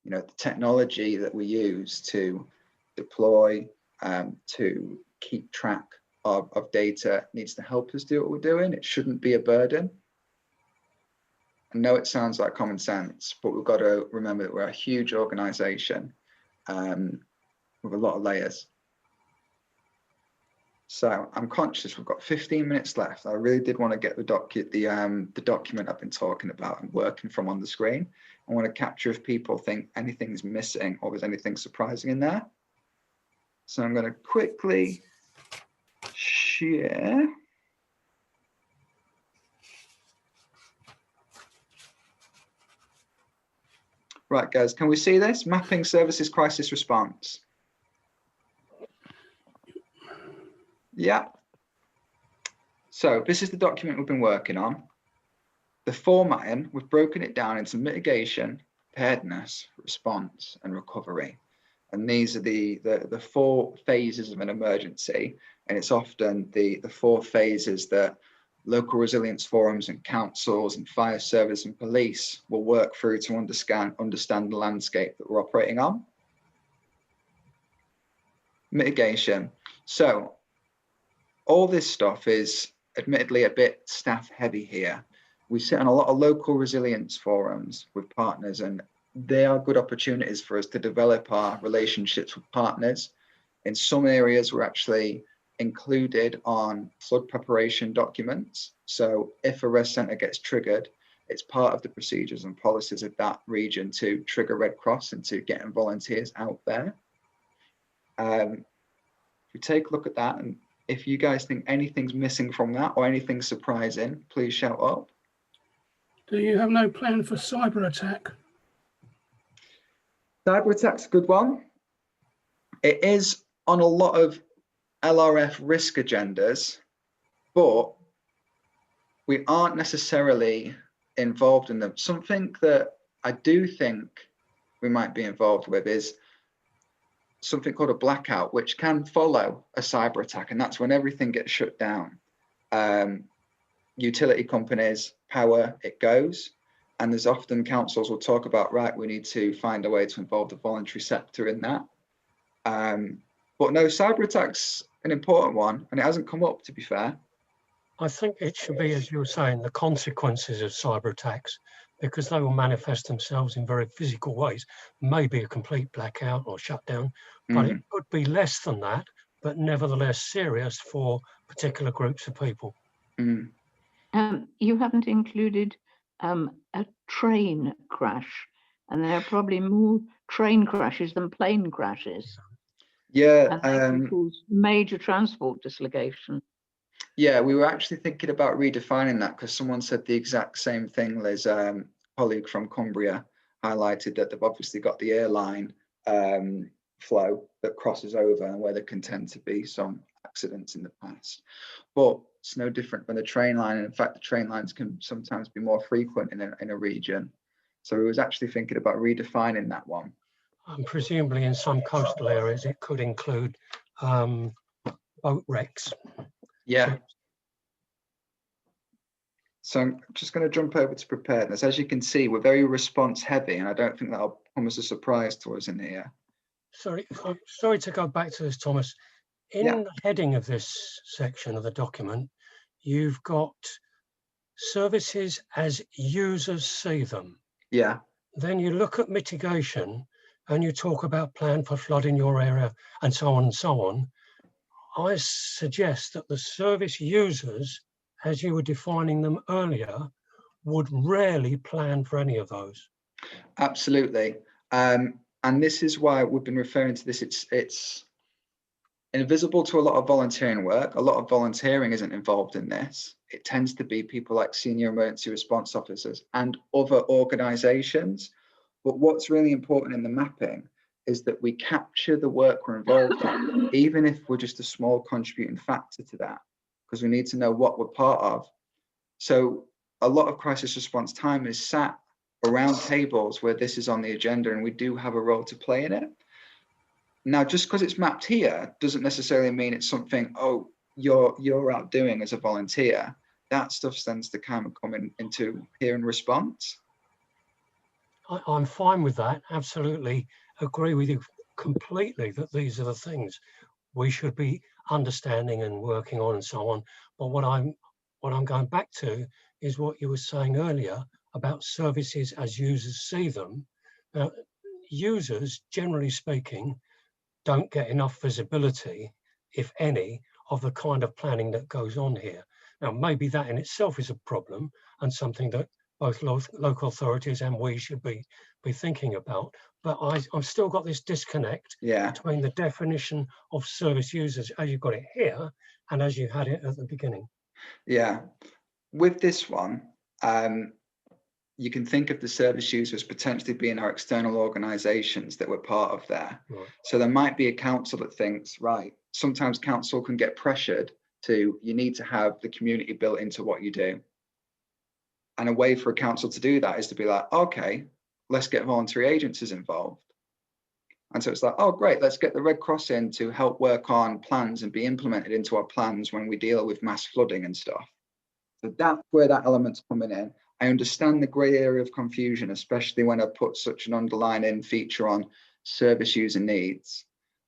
You know, the technology that we use to deploy, to keep track of data needs to help us do what we're doing. It shouldn't be a burden. I know it sounds like common sense, but we've got to remember that we're a huge organization with a lot of layers. So I'm conscious we've got 15 minutes left. I really did want to get the document I've been talking about and working from on the screen. I want to capture if people think anything's missing or there's anything surprising in there. So I'm going to quickly share. Right, guys, can we see this? Mapping services crisis response. Yeah. So this is the document we've been working on. The formatting, we've broken it down into mitigation, preparedness, response, and recovery. And these are the 4 phases of an emergency. And it's often the 4 phases that local resilience forums and councils and fire service and police will work through to understand the landscape that we're operating on. Mitigation. So all this stuff is admittedly a bit staff heavy here. We sit on a lot of local resilience forums with partners, and they are good opportunities for us to develop our relationships with partners. In some areas, we're actually included on flood preparation documents. So if a res centre gets triggered, it's part of the procedures and policies of that region to trigger Red Cross and to getting volunteers out there. If we take a look at that, and if you guys think anything's missing from that or anything surprising, please shout up. Do you have no plan for cyber attack? Cyber attack's a good one. It is on a lot of LRF risk agendas, but we aren't necessarily involved in them. Something that I do think we might be involved with is something called a blackout, which can follow a cyber attack, and that's when everything gets shut down. Utility companies, power, it goes. And there's often councils will talk about, right, we need to find a way to involve the voluntary sector in that. But no, cyber attack's an important one, and it hasn't come up, to be fair. I think it should be, as you were saying, the consequences of cyber attacks, because they will manifest themselves in very physical ways. Maybe a complete blackout or shutdown, but it could be less than that, but nevertheless serious for particular groups of people. You haven't included a train crash, and there are probably more train crashes than plane crashes. Yeah. And they cause major transport dislocation. Yeah, we were actually thinking about redefining that because someone said the exact same thing. Liz, colleague from Cumbria, highlighted that they've obviously got the airline flow that crosses over and where there can tend to be some accidents in the past. But it's no different than the train line. And in fact, the train lines can sometimes be more frequent in a region. So we was actually thinking about redefining that one. And presumably in some coastal areas, it could include boat wrecks. Yeah. So I'm just going to jump over to preparedness. As you can see, we're very response heavy, and I don't think that'll come as a surprise to us in here. Sorry to go back to this, Thomas. In the heading of this section of the document, you've got services as users see them. Yeah. Then you look at mitigation and you talk about plan for flood in your area and so on and so on. I suggest that the service users, as you were defining them earlier, would rarely plan for any of those. Absolutely. And this is why we've been referring to this. It's invisible to a lot of volunteering work. A lot of volunteering isn't involved in this. It tends to be people like senior emergency response officers and other organizations. But what's really important in the mapping is that we capture the work we're involved in, even if we're just a small contributing factor to that, because we need to know what we're part of. So a lot of crisis response time is sat around tables where this is on the agenda, and we do have a role to play in it. Now, just because it's mapped here doesn't necessarily mean it's something, oh, you're out doing as a volunteer. That stuff tends to kind of come into here in response. I'm fine with that. Absolutely agree with you completely that these are the things we should be understanding and working on and so on. But what I'm going back to is what you were saying earlier about services as users see them. Now, users, generally speaking, don't get enough visibility, if any, of the kind of planning that goes on here. Now, maybe that in itself is a problem and something that both local authorities and we should be thinking about. But I've still got this disconnect between the definition of service users as you've got it here and as you had it at the beginning. Yeah, with this one, you can think of the service users potentially being our external organizations that we're part of there. Right. So there might be a council that thinks, right, sometimes council can get pressured to, you need to have the community built into what you do. And a way for a council to do that is to be like, okay, let's get voluntary agencies involved. And so it's like, oh, great, let's get the Red Cross in to help work on plans and be implemented into our plans when we deal with mass flooding and stuff. So that's where that element's coming in. I understand the grey area of confusion, especially when I put such an underlining feature on service user needs.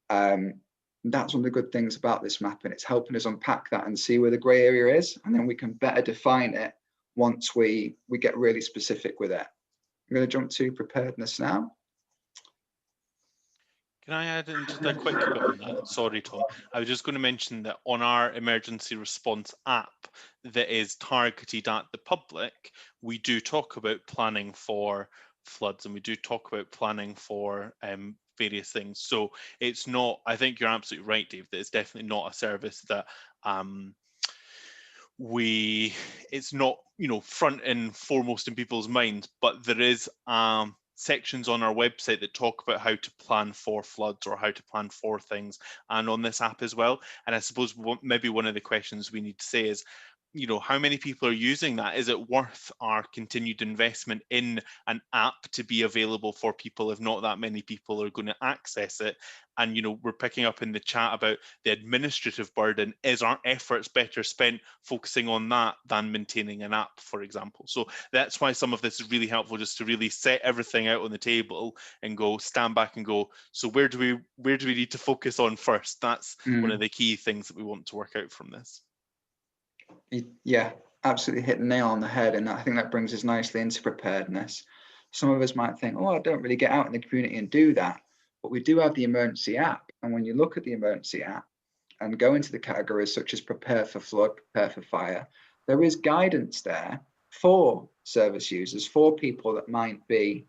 That's one of the good things about this mapping. It's helping us unpack that and see where the grey area is, and then we can better define it once we get really specific with it. I'm going to jump to preparedness now. Can I add in just a quick bit on that? Sorry, Tom. I was just going to mention that on our emergency response app that is targeted at the public, we do talk about planning for floods and we do talk about planning for various things. So it's not, I think you're absolutely right, Dave, that it's definitely not a service that it's not, front and foremost in people's minds, but there is sections on our website that talk about how to plan for floods or how to plan for things, and on this app as well. And I suppose maybe one of the questions we need to say is, how many people are using that? Is it worth our continued investment in an app to be available for people if not that many people are going to access it? And, we're picking up in the chat about the administrative burden. Is our efforts better spent focusing on that than maintaining an app, for example? So that's why some of this is really helpful, just to really set everything out on the table and stand back and go, so where do we need to focus on first? That's one of the key things that we want to work out from this. Yeah, absolutely hit the nail on the head. And I think that brings us nicely into preparedness. Some of us might think, oh, I don't really get out in the community and do that. But we do have the emergency app. And when you look at the emergency app and go into the categories such as prepare for flood, prepare for fire, there is guidance there for service users, for people that might be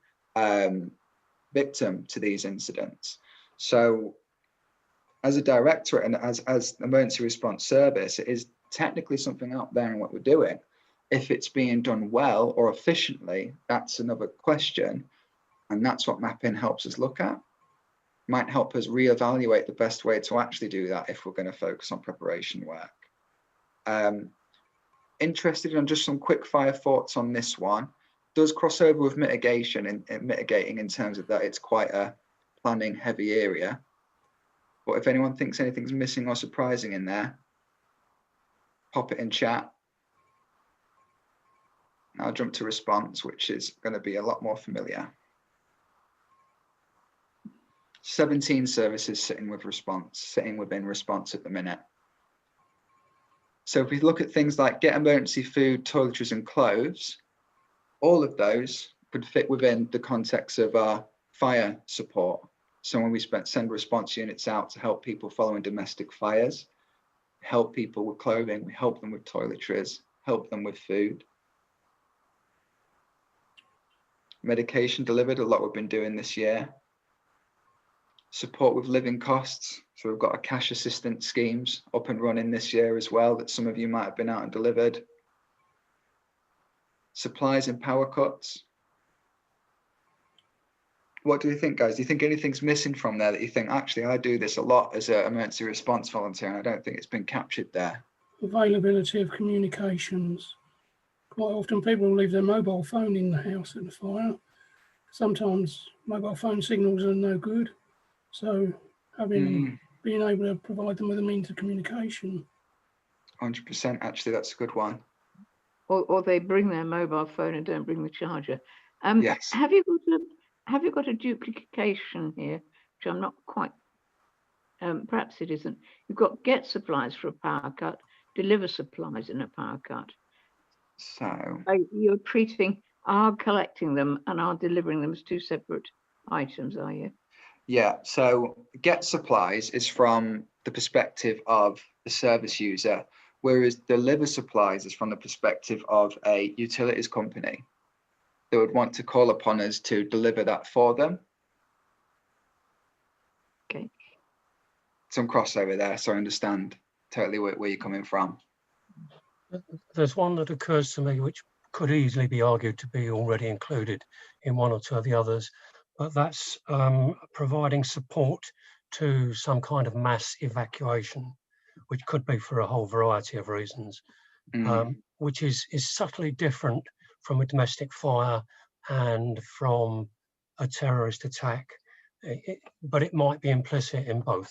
victim to these incidents. So as a directorate and as emergency response service, it is technically something out there in what we're doing. If it's being done well or efficiently, that's another question. And that's what mapping helps us look at. Might help us reevaluate the best way to actually do that if we're going to focus on preparation work. Interested in just some quick fire thoughts on this one. Does cross over with mitigation and mitigating in terms of that it's quite a planning heavy area. But if anyone thinks anything's missing or surprising in there, pop it in chat. I'll jump to response, which is going to be a lot more familiar. 17 services sitting within response at the minute. So if we look at things like get emergency food, toiletries and clothes, all of those could fit within the context of our fire support. So when we send response units out to help people following domestic fires, help people with clothing, we help them with toiletries, help them with food. Medication delivered, a lot we've been doing this year. Support with living costs. So we've got our cash assistance schemes up and running this year as well, that some of you might have been out and delivered. Supplies and power cuts. What do you think, guys? Do you think anything's missing from there that you think, actually, I do this a lot as an emergency response volunteer, and I don't think it's been captured there? Availability of communications. Quite often people will leave their mobile phone in the house at the fire. Sometimes mobile phone signals are no good. So being able to provide them with a means of communication. 100%, actually, that's a good one. Or they bring their mobile phone and don't bring the charger. Yes. Have you got a duplication here, which I'm not quite, perhaps it isn't. You've got get supplies for a power cut, deliver supplies in a power cut. So you're treating are collecting them and are delivering them as two separate items, are you? yeah, so get supplies is from the perspective of the service user, whereas deliver supplies is from the perspective of a utilities company that would want to call upon us to deliver that for them. Okay. Some crossover there, so I understand totally where you're coming from. There's one that occurs to me which could easily be argued to be already included in one or two of the others, but that's providing support to some kind of mass evacuation, which could be for a whole variety of reasons, which is subtly different from a domestic fire and from a terrorist attack, but it might be implicit in both.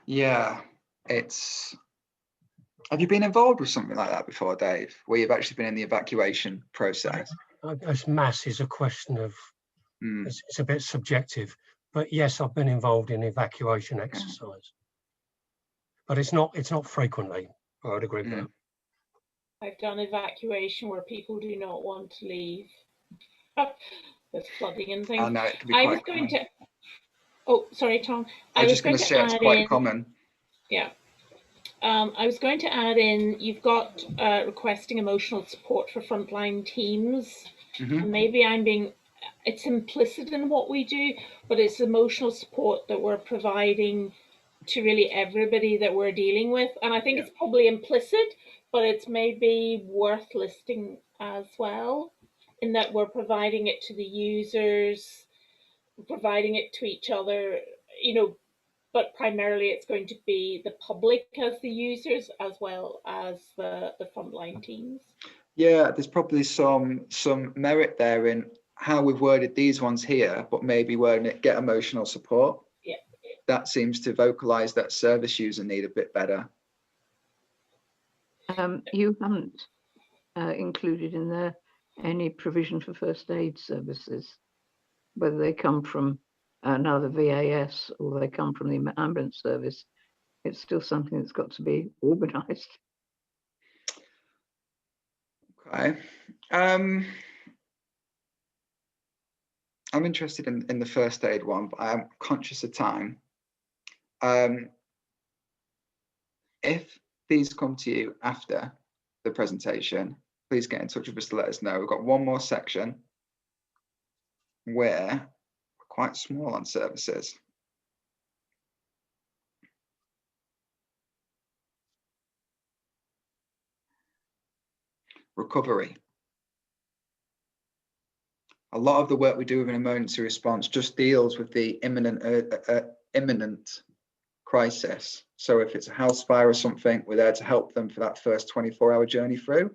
Yeah, have you been involved with something like that before, Dave, where you've actually been in the evacuation process? As mass is a question of, it's a bit subjective, but yes, I've been involved in evacuation exercise, but it's not frequently. I would agree with that. I've done evacuation where people do not want to leave. There's flooding and things. I know it can be quite common. Oh, sorry, Tom. I was just going to say it's quite common. Yeah. I was going to add in, you've got requesting emotional support for frontline teams. And maybe it's implicit in what we do, but it's emotional support that we're providing to really everybody that we're dealing with. And I think it's probably implicit, but it's maybe worth listing as well, in that we're providing it to the users, providing it to each other, but primarily it's going to be the public as the users as well as the frontline teams. Yeah, there's probably some merit there in how we've worded these ones here, but maybe wording it get emotional support. Yeah. That seems to vocalize that service user need a bit better. You haven't included in there any provision for first aid services, whether they come from another VAS or they come from the ambulance service. It's still something that's got to be organised. Okay. I'm interested in the first aid one, but I'm conscious of time. If these come to you after the presentation, please get in touch with us to let us know. We've got one more section where we're quite small on services. Recovery. A lot of the work we do with an emergency response just deals with the imminent crisis. So if it's a house fire or something, we're there to help them for that first 24-hour journey through.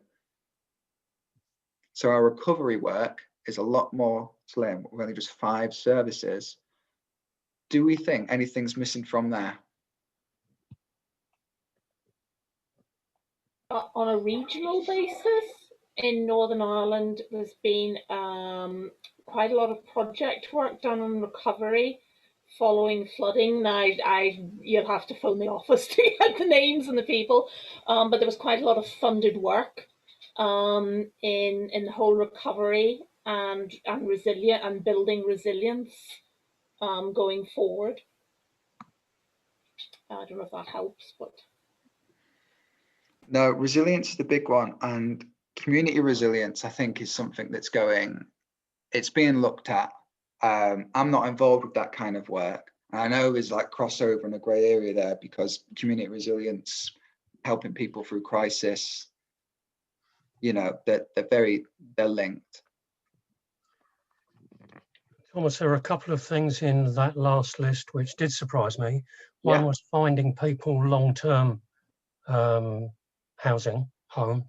So our recovery work is a lot more slim. We're only just 5 services. Do we think anything's missing from there? On a regional basis, in Northern Ireland, there's been quite a lot of project work done on recovery following flooding. Now, you'll have to phone the office to get the names and the people, but there was quite a lot of funded work in the whole recovery and resilient and building resilience going forward. I don't know if that helps, but no, resilience is the big one, and community resilience, I think, is something that's it's being looked at. I'm not involved with that kind of work. I know there's like crossover and a grey area there, because community resilience, helping people through crisis, you know, they're linked. Thomas, there are a couple of things in that last list which did surprise me. One was finding people long-term housing, homes,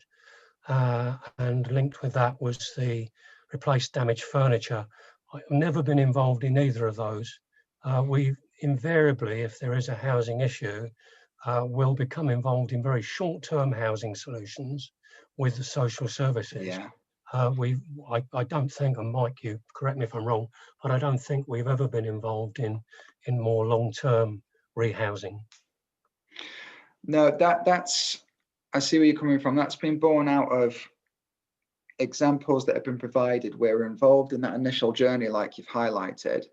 and linked with that was the replace damaged furniture. I've never been involved in either of those. We invariably, if there is a housing issue, will become involved in very short-term housing solutions with the social services. Yeah. I don't think, and Mike, you correct me if I'm wrong, but I don't think we've ever been involved in more long-term rehousing. No, that's, I see where you're coming from. That's been born out of examples that have been provided where we're involved in that initial journey, like you've highlighted,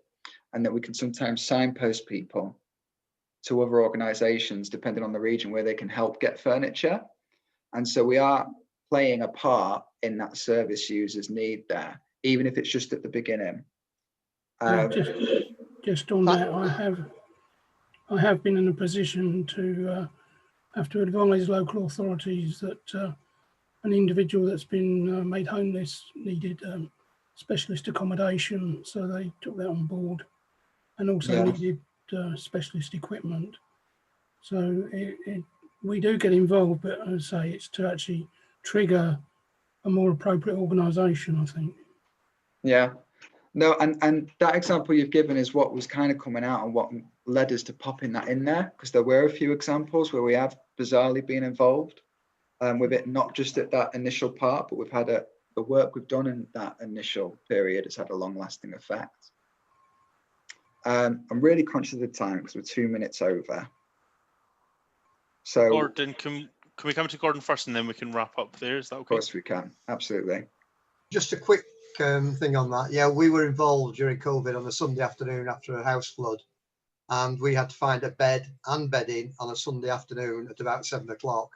and that we can sometimes signpost people to other organisations, depending on the region, where they can help get furniture. And so we are playing a part in that service users need there, even if it's just at the beginning. Just on that, I have been in a position to have to advise local authorities that an individual that's been made homeless needed specialist accommodation, so they took that on board, and also needed specialist equipment. So we do get involved, but as I say, it's to actually trigger a more appropriate organisation, I think. Yeah, no, and that example you've given is what was kind of coming out and what led us to popping that in there, because there were a few examples where we have bizarrely been involved with it, not just at that initial part, but we've had the work we've done in that initial period has had a long-lasting effect. I'm really conscious of the time because we're 2 minutes over. So Gordon, can we come to Gordon first and then we can wrap up there? Is that okay? Of course we can, absolutely. Just a quick thing on that. Yeah, we were involved during COVID on a Sunday afternoon after a house flood, and we had to find a bed and bedding on a Sunday afternoon at about 7 o'clock.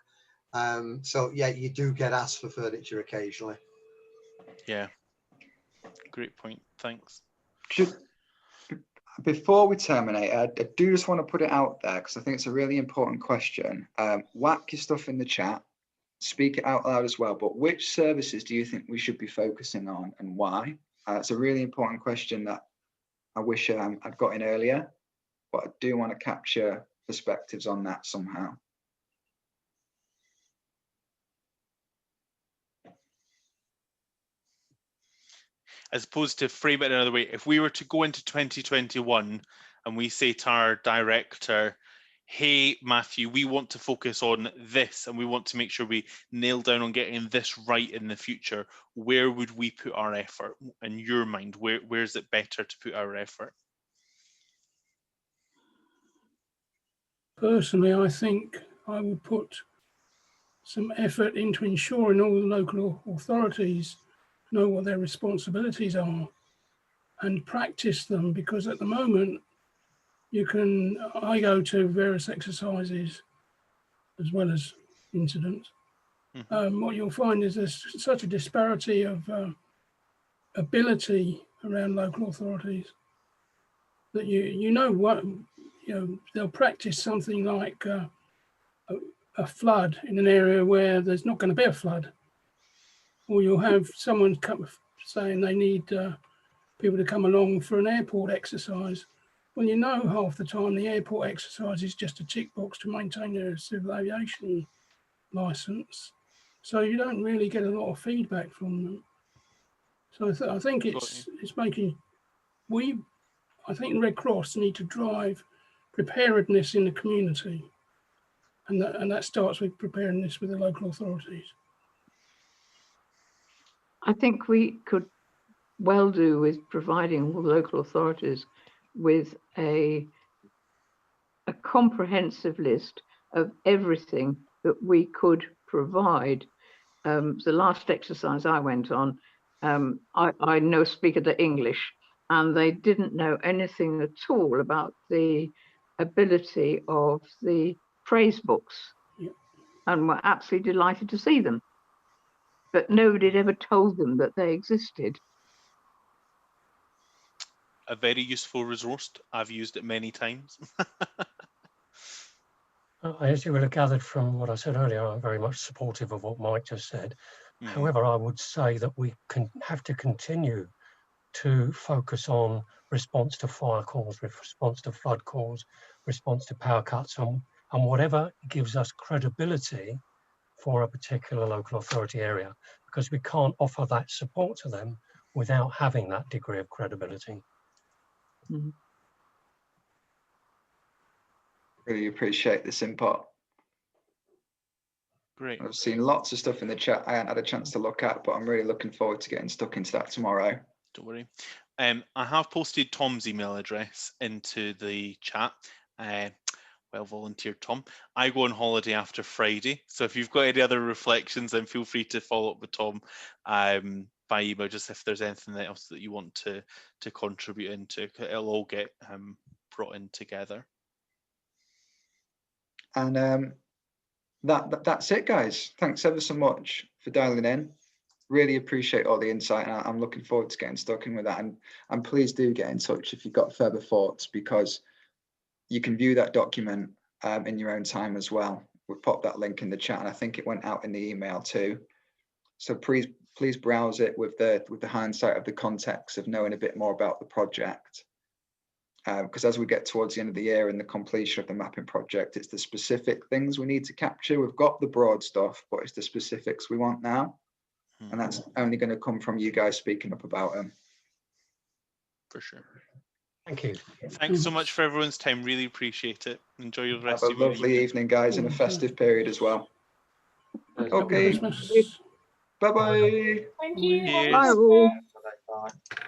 So yeah, you do get asked for furniture occasionally. Yeah, great point, thanks. Just before we terminate, I do just want to put it out there because I think it's a really important question. Whack your stuff in the chat, speak it out loud as well, but which services do you think we should be focusing on and why? It's a really important question that I wish I'd got in earlier, but I do want to capture perspectives on that somehow. As opposed to frame it another way, if we were to go into 2021 and we say to our director, hey, Matthew, we want to focus on this and we want to make sure we nail down on getting this right in the future, where would we put our effort? In your mind, where is it better to put our effort? Personally, I think I would put some effort into ensuring all the local authorities know what their responsibilities are and practice them, because at the moment I go to various exercises as well as incidents. What you'll find is there's such a disparity of ability around local authorities that they'll practice something like a flood in an area where there's not going to be a flood, or you'll have someone come saying they need people to come along for an airport exercise. Well, half the time the airport exercise is just a tick box to maintain their civil aviation license, so you don't really get a lot of feedback from them. So I think it's making I think the Red Cross need to drive preparedness in the community, and that starts with preparedness with the local authorities. I think we could well do with providing all local authorities with a comprehensive list of everything that we could provide. The last exercise I went on, I know speak of the English, and they didn't know anything at all about the ability of the phrase books, and were absolutely delighted to see them. But nobody had ever told them that they existed. A very useful resource. I've used it many times. As you will have gathered from what I said earlier, I'm very much supportive of what Mike just said. However, I would say that we have to continue to focus on response to fire calls, response to flood calls, response to power cuts, and whatever gives us credibility for a particular local authority area, because we can't offer that support to them without having that degree of credibility. Really appreciate this input. Great. I've seen lots of stuff in the chat I haven't had a chance to look at, but I'm really looking forward to getting stuck into that tomorrow. Don't worry. I have posted Tom's email address into the chat. Well volunteered, Tom. I go on holiday after Friday, so if you've got any other reflections, then feel free to follow up with Tom by email, just if there's anything else that you want to contribute into. It'll all get brought in together. And that's it, guys. Thanks ever so much for dialing in. Really appreciate all the insight, and I'm looking forward to getting stuck in with that. And please do get in touch if you've got further thoughts, because you can view that document in your own time as well. We've popped that link in the chat, and I think it went out in the email too. So please browse it with the hindsight of the context of knowing a bit more about the project. Because as we get towards the end of the year and the completion of the mapping project, it's the specific things we need to capture. We've got the broad stuff, but it's the specifics we want now. And that's only going to come from you guys speaking up about them. For sure. Thank you. Thanks so much for everyone's time. Really appreciate it. Enjoy your rest of Have a lovely evening, guys, and a festive period as well. Okay. Bye-bye. Thank you. Cheers. Bye all. Bye.